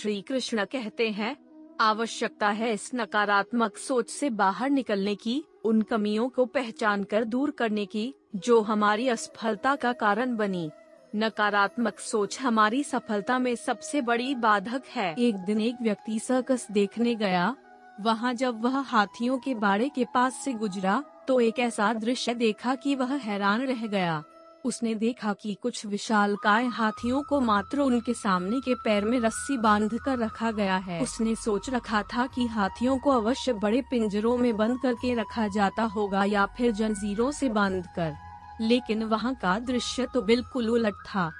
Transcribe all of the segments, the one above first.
श्री कृष्ण कहते हैं, आवश्यकता है इस नकारात्मक सोच से बाहर निकलने की, उन कमियों को पहचान कर दूर करने की, जो हमारी असफलता का कारण बनी। नकारात्मक सोच हमारी सफलता में सबसे बड़ी बाधक है। एक दिन एक व्यक्ति सर्कस देखने गया। वहाँ जब वह हाथियों के बाड़े के पास से गुजरा तो एक ऐसा दृश्य देखा कि वह हैरान रह गया। उसने देखा कि कुछ विशालकाय हाथियों को मात्र उनके सामने के पैर में रस्सी बांध कर रखा गया है। उसने सोच रखा था कि हाथियों को अवश्य बड़े पिंजरों में बंद करके रखा जाता होगा या फिर जंजीरों से बांधकर, लेकिन वहाँ का दृश्य तो बिल्कुल उलट था।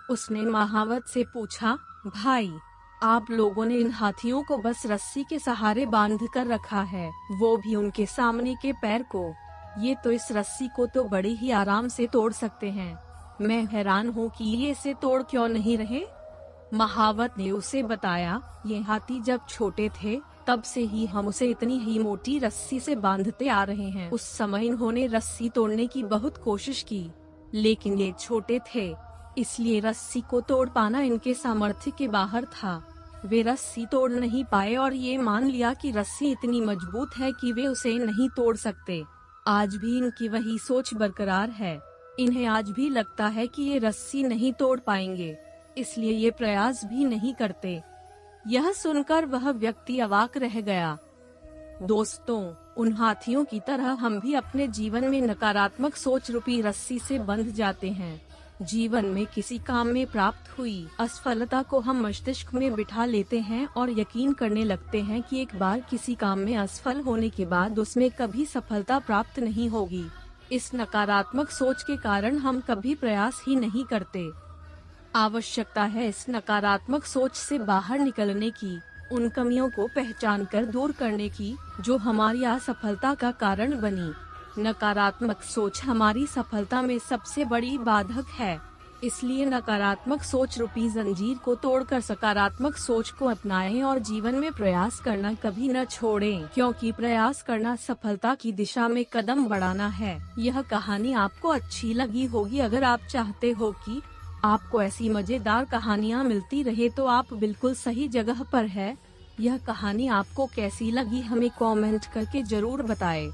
उसने महावत से पूछा, भाई, आप लोगों ने इन हाथियों को बस रस्सी के सहारे बांध कर रखा है, वो भी उनके सामने के पैर को। ये तो इस रस्सी को तो बड़े ही आराम से तोड़ सकते हैं। मैं हैरान हूँ कि ये इसे तोड़ क्यों नहीं रहे। महावत ने उसे बताया, ये हाथी जब छोटे थे तब से ही हम उसे इतनी ही मोटी रस्सी से बांधते आ रहे हैं। उस समय इन्होंने रस्सी तोड़ने की बहुत कोशिश की, लेकिन ये छोटे थे, इसलिए रस्सी को तोड़ पाना इनके सामर्थ्य के बाहर था। वे रस्सी तोड़ नहीं पाए और ये मान लिया कि रस्सी इतनी मजबूत है कि वे उसे नहीं तोड़ सकते। आज भी इनकी वही सोच बरकरार है। इन्हें आज भी लगता है कि ये रस्सी नहीं तोड़ पाएंगे, इसलिए ये प्रयास भी नहीं करते। यह सुनकर वह व्यक्ति अवाक रह गया। दोस्तों, उन हाथियों की तरह हम भी अपने जीवन में नकारात्मक सोच रूपी रस्सी से बंध जाते हैं। जीवन में किसी काम में प्राप्त हुई असफलता को हम मस्तिष्क में बिठा लेते हैं और यकीन करने लगते हैं कि एक बार किसी काम में असफल होने के बाद उसमें कभी सफलता प्राप्त नहीं होगी। इस नकारात्मक सोच के कारण हम कभी प्रयास ही नहीं करते। आवश्यकता है इस नकारात्मक सोच से बाहर निकलने की, उन कमियों को पहचान कर दूर करने की, जो हमारी असफलता का कारण बनी। नकारात्मक सोच हमारी सफलता में सबसे बड़ी बाधक है, इसलिए नकारात्मक सोच रूपी जंजीर को तोड़कर सकारात्मक सोच को अपनाएं और जीवन में प्रयास करना कभी न छोड़ें, क्योंकि प्रयास करना सफलता की दिशा में कदम बढ़ाना है। यह कहानी आपको अच्छी लगी होगी। अगर आप चाहते हो कि आपको ऐसी मजेदार कहानियाँ मिलती रहे तो आप बिल्कुल सही जगह पर है। यह कहानी आपको कैसी लगी हमें कमेंट करके जरूर बताएं।